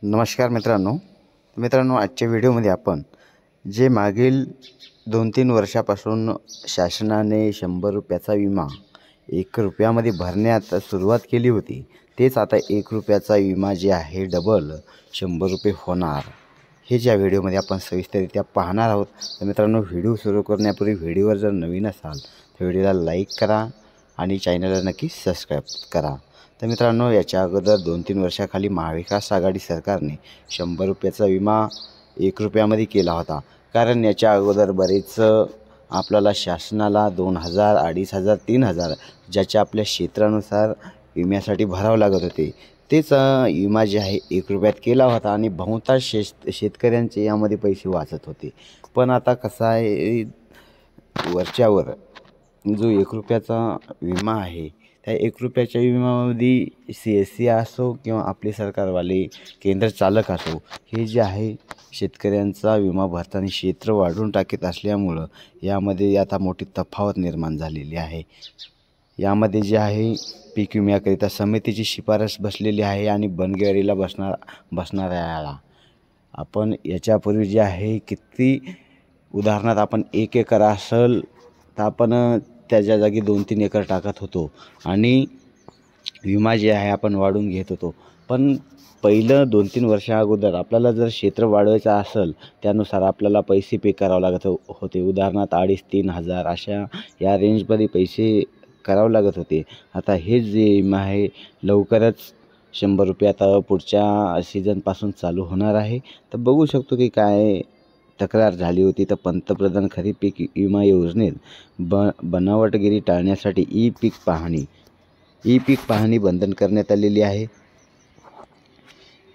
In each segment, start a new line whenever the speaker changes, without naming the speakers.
नमस्कार मित्रांनो, आजच्या व्हिडिओमध्ये आपण जे मागील 2-3 वर्षापासून शासनाने 100 रुपयाचा विमा 1 रुपयामध्ये भरण्यात सुरुवात केली होती, तेच आता 1 रुपयाचा विमा जे आहे डबल 100 रुपये होणार, हे ज्या व्हिडिओमध्ये आपण सविस्तररित्या पाहणार आहोत। तर मित्रांनो, व्हिडिओ सुरू करण्यापूर्वी व्हिडिओवर जर नवीन असाल तर व्हिडिओला लाईक करा आणि चॅनलला नक्की सबस्क्राईब करा। तर मित्रांनो, याच्या अगोदर 2-3 वर्षाखाली महाविकास आघाडी सरकारने 100 रुपयाचा विमा 1 रुपयामध्ये केला होता। कारण याच्या अगोदर बरेच आपल्याला शासनाला 2000, 2500, 3000 ज्याच्या आपल्या क्षेत्रानुसार विम्यासाठी भरावं लागत होते, तेच विमा जे आहे 1 रुपयात केला होता आणि बहुतांश शेतकऱ्यांचे यामध्ये पैसे वाचत होते। पण आता कसं आहे, वरच्यावर जो 1 रुपयाचा विमा आहे, त्या 1 रुपयाच्या विम्यामध्ये CSC असो किंवा आपले सरकारवाले केंद्र चालक असो, हे जे आहे शेतकऱ्यांचा विमा भरताना क्षेत्र वाढवून टाकीत असल्यामुळं यामध्ये आता मोठी तफावत निर्माण झालेली आहे। यामध्ये जे आहे पीक विम्याकरिता समितीची शिफारस बसलेली आहे आणि बनगेवारीला बसणाऱ्याला आपण याच्यापूर्वी जे आहे किती उदाहरणार्थ आपण 1 एकर असेल तर आपण त्याच्या जागी 2-3 एकर टाकत होतो आणि विमा जे आहे आपण वाढवून घेत होतो। पण पहिलं 2-3 वर्षा अगोदर आपल्याला जर क्षेत्र वाढवायचं असेल त्यानुसार आपल्याला पैसे पे करावं लागत होते। उदाहरणार्थ 2500-3000 अशा या रेंजमध्ये पैसे करावे लागत होते। आता हे जे विमा आहे लवकरच 100 रुपये आता पुढच्या सीझनपासून चालू होणार आहे। तर बघू शकतो की काय तक्रार झाली होती, तर पंतप्रधान खरीप पीक विमा योजनेत बनावटगिरी टाळण्यासाठी ई पीक पाहणी बंधन करण्यात आलेली आहे।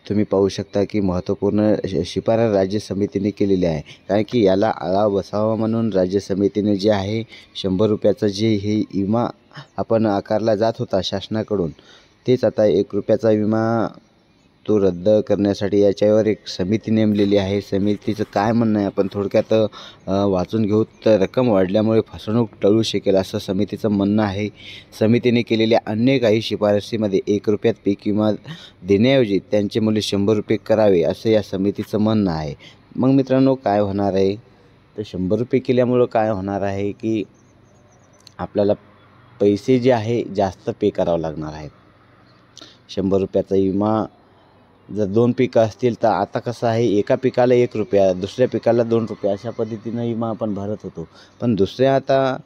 तुम्ही पाहू शकता की महत्त्वपूर्ण शिफारस राज्य समितीने केलेली आहे, कारण की याला आळा बसावा म्हणून राज्य समितीने जे आहे 100 रुपयाचा जे हे विमा आपण आकारला जात होता शासनाकडून, तेच आता 1 रुपयाचा विमा तो रद्द करण्यासाठी याच्यावर एक समिती नेमलेली आहे। समितीचं काय म्हणणं आहे आपण थोडक्यात वाचून घेऊ। तर रक्कम वाढल्यामुळे फसवणूक टळू शकेल असं समितीचं म्हणणं आहे। समितीने केलेल्या अन्य काही शिफारसीमध्ये 1 रुपयात पीक विमा देण्याऐवजी त्यांचे मूल्य 100 रुपये करावे असं या समितीचं म्हणणं आहे। मग मित्रांनो, काय होणार आहे तर 100 रुपये केल्यामुळं काय होणार आहे की आपल्याला पैसे जे आहे जास्त पे करावं लागणार आहेत। 100 रुपयाचा विमा जर 2 पिकं असतील तर आता कसं आहे, एका पिकाला 1 रुपया, दुसऱ्या पिकाला 2 रुपये अशा पद्धतीनं विमा आपण भरत होतो। पण दुसऱ्या आता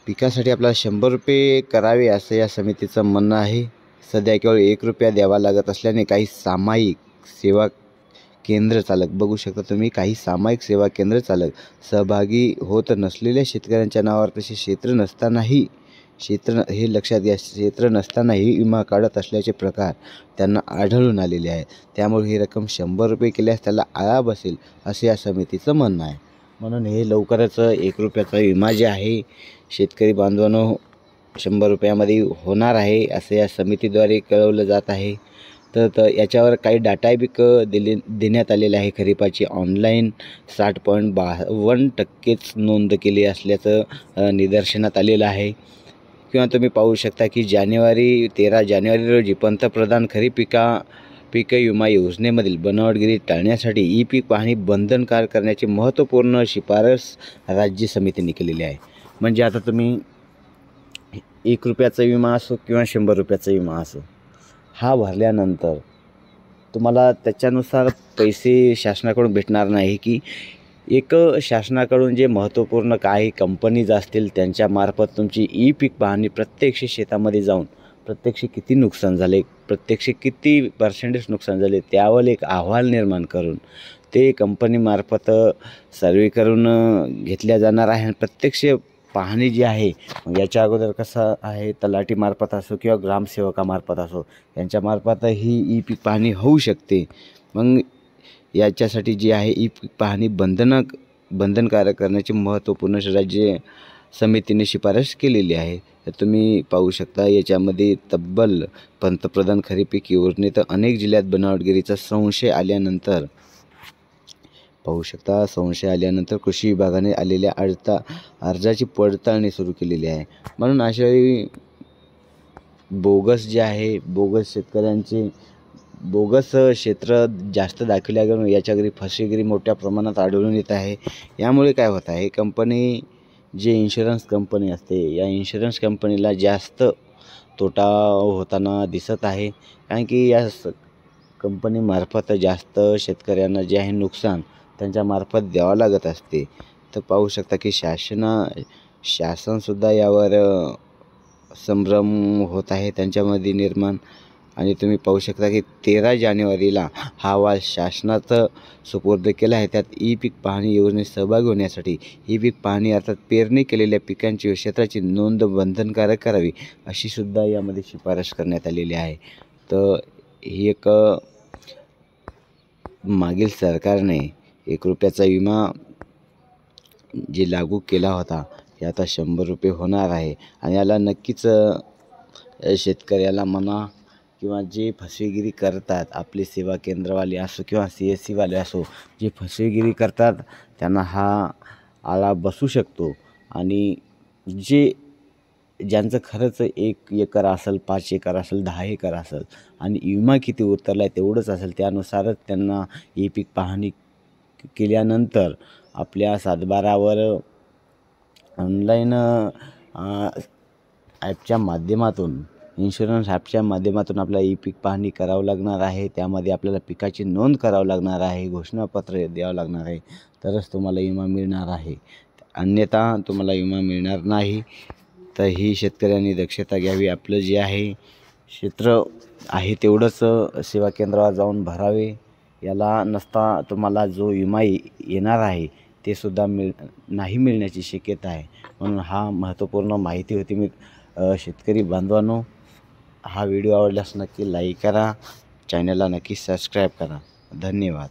पिकासाठी आपल्याला 100 रुपये करावे असं या समितीचं म्हणणं आहे। सध्या केवळ 1 रुपया द्यावा लागत असल्याने काही सामायिक सेवा केंद्र चालक बघू शकता तुम्ही, काही सामायिक सेवा केंद्र चालक सहभागी होत नसलेल्या शेतकऱ्यांच्या नावावर तसे क्षेत्र हे लक्षात घ्या, क्षेत्र नसतानाही विमा काढत असल्याचे प्रकार त्यांना आढळून आलेले आहे। त्यामुळे ही रक्कम 100 रुपये केल्यास त्याला आळा बसेल असे या समितीचं म्हणणं आहे। म्हणून हे लवकरच 1 रुपयाचा विमा जे आहे शेतकरी बांधवांनो 100 रुपयामध्ये होणार आहे असं या समितीद्वारे कळवलं जात आहे। तर याच्यावर काही डाटा बी देण्यात आलेले आहे। खरीपाची ऑनलाईन 60.52% नोंद केली असल्याचं निदर्शनात आलेलं आहे। किंवा तुम्ही पाहू शकता की 13 जानेवारी रोजी पंतप्रधान खरीप पीक विमा योजनेमधील बनावटगिरी टाळण्यासाठी ई पीक पाहणी बंधनकारक करण्याची महत्त्वपूर्ण शिफारस राज्य समितीने केलेली आहे। म्हणजे आता तुम्ही 1 रुपयाचा विमा असो किंवा 100 रुपयाचा विमा असो, हा भरल्यानंतर तुम्हाला त्याच्यानुसार पैसे शासनाकडून भेटणार नाही की एक शासनाकडून जे महत्त्वपूर्ण काही कंपनीज असतील त्यांच्यामार्फत तुमची ई पीक पाहणी प्रत्यक्ष शेतामध्ये जाऊन प्रत्यक्ष किती नुकसान झाले, प्रत्यक्ष किती % नुकसान झाले त्यावर एक अहवाल निर्माण करून ते कंपनीमार्फत सर्वे करून घेतल्या जाणार आहे। प्रत्यक्ष पाहणी जी आहे, याच्या अगोदर कसं आहे तलाठीमार्फत असो किंवा ग्रामसेवकामार्फत असो यांच्यामार्फत ही ई पीक पाहणी होऊ शकते। मग याच्यासाठी जी आहे ई पीक पाहणी बंधनकारक करण्याची महत्त्वपूर्ण राज्य समितीने शिफारस केलेली आहे। तर तुम्ही पाहू शकता याच्यामध्ये तब्बल पंतप्रधान खरीप पीक योजनेत अनेक जिल्ह्यात बनावटगिरीचा संशय आल्यानंतर कृषी विभागाने आलेल्या अर्जाची पडताळणी सुरू केलेली आहे। म्हणून अशावेळी बोगस जे आहे, बोगस शेतकऱ्यांचे बोगस क्षेत्र जास्त दाखवल्या गेल्याने याच्याकडे फसवेगिरी मोठ्या प्रमाणात आढळून येत आहे. यामुळे काय होत आहे, कंपनी जे इन्शुरन्स कंपनी असते या इन्शुरन्स कंपनीला जास्त तोटा होताना दिसत आहे. कारण की या कंपनीमार्फत जास्त शेतकऱ्यांना जे आहे नुकसान त्यांच्यामार्फत द्यावं लागत असते. तर पाहू शकता की शासनसुद्धा यावर संभ्रम होत आहे त्यांच्यामध्ये निर्माण. आणि तुम्ही पाहू शकता की 13 जानेवारीला हा अहवाल शासनाचं सुपूर्द केला आहे. त्यात ई पीक पाहणी योजनेत सहभागी होण्यासाठी ई पीक पाहणी अर्थात पेरणी केलेल्या पिकांची व क्षेत्राची नोंद बंधनकारक करावी अशी सुद्धा यामध्ये शिफारस करण्यात आलेली आहे. तर ही एक मागील सरकारने ₹1 विमा जे लागू केला होता हे आता ₹100 होणार आहे. आणि याला नक्कीच शेतकऱ्याला म्हणा किंवा जे फसवेगिरी करतात, आपले सेवा केंद्रवाले असो किंवा CSCवाले असो, जे फसवेगिरी करतात त्यांना हा आळा बसू शकतो. आणि ज्यांचं खरंच 1 एकर असेल, 5 एकर असेल, 10 एकर असेल आणि विमा किती उतरला आहे तेवढंच असेल, त्यानुसारच त्यांना ई पीक पाहणी केल्यानंतर आपल्या सातबारावर ऑनलाईन ॲपच्या माध्यमातून, इन्शुरन्स ॲपच्या माध्यमातून आपल्याला ई पीक पाहणी करावं लागणार आहे. त्यामध्ये आपल्याला पिकाची नोंद करावं लागणार आहे, घोषणापत्र द्यावं लागणार आहे, तरच तुम्हाला विमा मिळणार आहे. अन्यथा तुम्हाला विमा मिळणार नाही. तर ही शेतकऱ्यांनी दक्षता घ्यावी. आपलं जे आहे क्षेत्र आहे तेवढंच सेवा केंद्रावर जाऊन भरावे. याला नसता तुम्हाला जो विमा येणार आहे ते सुद्धा नाही मिळण्याची शक्यता आहे. म्हणून हा महत्त्वपूर्ण माहिती होती. मी शेतकरी बांधवांनो, हा व्हिडिओ आवडल्यास नक्की लाईक करा, चॅनलला नक्की सबस्क्राईब करा. धन्यवाद.